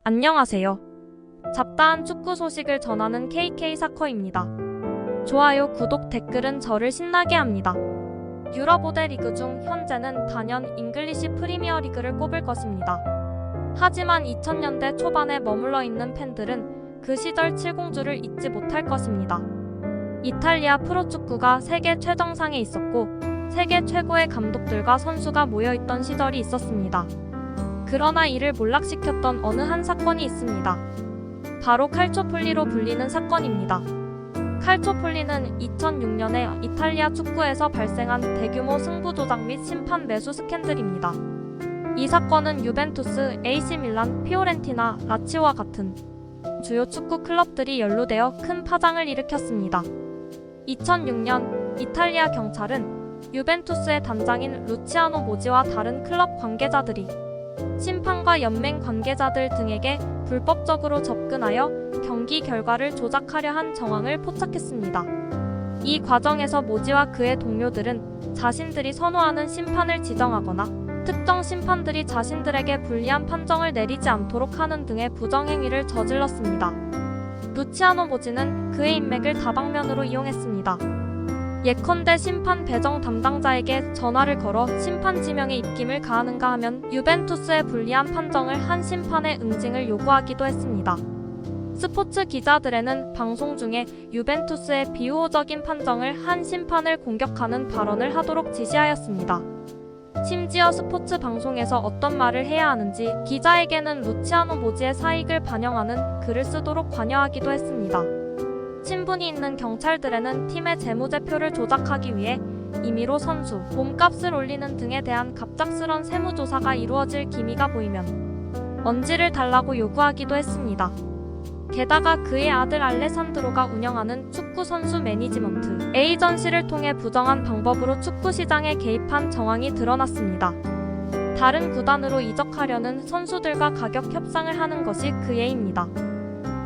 안녕하세요. 잡다한 축구 소식을 전하는 KK사커입니다. 좋아요, 구독, 댓글은 저를 신나게 합니다. 유럽 5대 리그 중 현재는 단연 잉글리시 프리미어리그를 꼽을 것입니다. 하지만 2000년대 초반에 머물러 있는 팬들은 그 시절 7공주를 잊지 못할 것입니다. 이탈리아 프로축구가 세계 최정상에 있었고 세계 최고의 감독들과 선수가 모여있던 시절이 있었습니다. 그러나 이를 몰락시켰던 어느 한 사건이 있습니다. 바로 칼초폴리로 불리는 사건입니다. 칼초폴리는 2006년에 이탈리아 축구에서 발생한 대규모 승부 조작 및 심판 매수 스캔들입니다. 이 사건은 유벤투스, AC 밀란, 피오렌티나, 라치오와 같은 주요 축구 클럽들이 연루되어 큰 파장을 일으켰습니다. 2006년 이탈리아 경찰은 유벤투스의 단장인 루치아노 모지와 다른 클럽 관계자들이 심판과 연맹 관계자들 등에게 불법적으로 접근하여 경기 결과를 조작하려 한 정황을 포착했습니다. 이 과정에서 모지와 그의 동료들은 자신들이 선호하는 심판을 지정하거나 특정 심판들이 자신들에게 불리한 판정을 내리지 않도록 하는 등의 부정행위를 저질렀습니다. 루치아노 모지는 그의 인맥을 다방면으로 이용했습니다. 예컨대 심판 배정 담당자에게 전화를 걸어 심판 지명에 입김을 가하는가 하면 유벤투스에 불리한 판정을 한 심판의 응징을 요구하기도 했습니다. 스포츠 기자들에는 방송 중에 유벤투스의 비우호적인 판정을 한 심판을 공격하는 발언을 하도록 지시하였습니다. 심지어 스포츠 방송에서 어떤 말을 해야 하는지 기자에게는 루치아노 모지의 사익을 반영하는 글을 쓰도록 관여하기도 했습니다. 친분이 있는 경찰들에는 팀의 재무제표를 조작하기 위해 임의로 선수, 몸값을 올리는 등에 대한 갑작스런 세무조사가 이루어질 기미가 보이면 언지를 달라고 요구하기도 했습니다. 게다가 그의 아들 알레산드로가 운영하는 축구 선수 매니지먼트 에이전시를 통해 부정한 방법으로 축구 시장에 개입한 정황이 드러났습니다. 다른 구단으로 이적하려는 선수들과 가격 협상을 하는 것이 그 예입니다.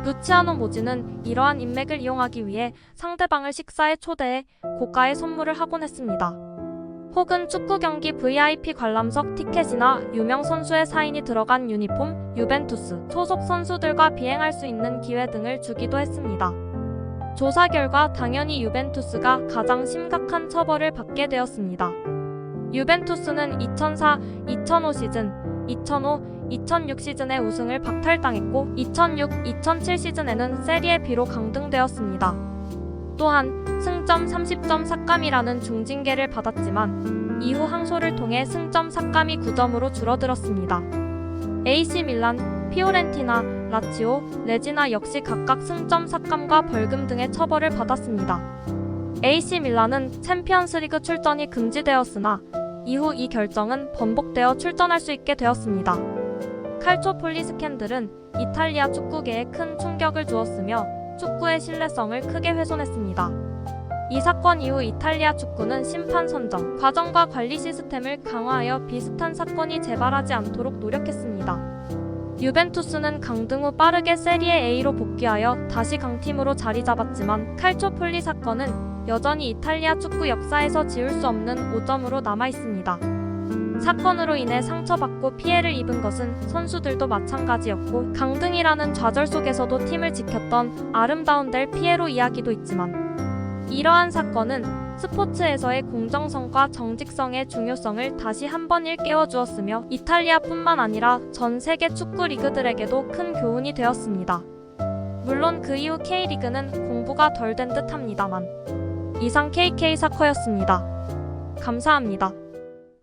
루치아노 모지는 이러한 인맥을 이용하기 위해 상대방을 식사에 초대해 고가의 선물을 하곤 했습니다. 혹은 축구 경기 VIP 관람석 티켓이나 유명 선수의 사인이 들어간 유니폼, 유벤투스 소속 선수들과 비행할 수 있는 기회 등을 주기도 했습니다. 조사 결과 당연히 유벤투스가 가장 심각한 처벌을 받게 되었습니다. 유벤투스는 2004-2005 시즌, 2005-2006 시즌에 우승을 박탈당했고 2006-2007 시즌에는 세리에 B로 강등되었습니다. 또한 승점 30점 삭감이라는 중징계를 받았지만 이후 항소를 통해 승점 삭감이 9점으로 줄어들었습니다. AC 밀란, 피오렌티나, 라치오, 레지나 역시 각각 승점 삭감과 벌금 등의 처벌을 받았습니다. AC 밀란은 챔피언스리그 출전이 금지되었으나 이후 이 결정은 번복되어 출전할 수 있게 되었습니다. 칼초폴리 스캔들은 이탈리아 축구계에 큰 충격을 주었으며 축구의 신뢰성을 크게 훼손했습니다. 이 사건 이후 이탈리아 축구는 심판 선정, 과정과 관리 시스템을 강화하여 비슷한 사건이 재발하지 않도록 노력했습니다. 유벤투스는 강등 후 빠르게 세리에 A로 복귀하여 다시 강팀으로 자리 잡았지만 칼초폴리 사건은 여전히 이탈리아 축구 역사에서 지울 수 없는 오점으로 남아있습니다. 사건으로 인해 상처받고 피해를 입은 것은 선수들도 마찬가지였고 강등이라는 좌절 속에서도 팀을 지켰던 아름다운 델 피에로 이야기도 있지만 이러한 사건은 스포츠에서의 공정성과 정직성의 중요성을 다시 한번 일깨워 주었으며 이탈리아뿐만 아니라 전 세계 축구 리그들에게도 큰 교훈이 되었습니다. 물론 그 이후 K리그는 공부가 덜 된 듯 합니다만. 이상 KK사커였습니다. 감사합니다.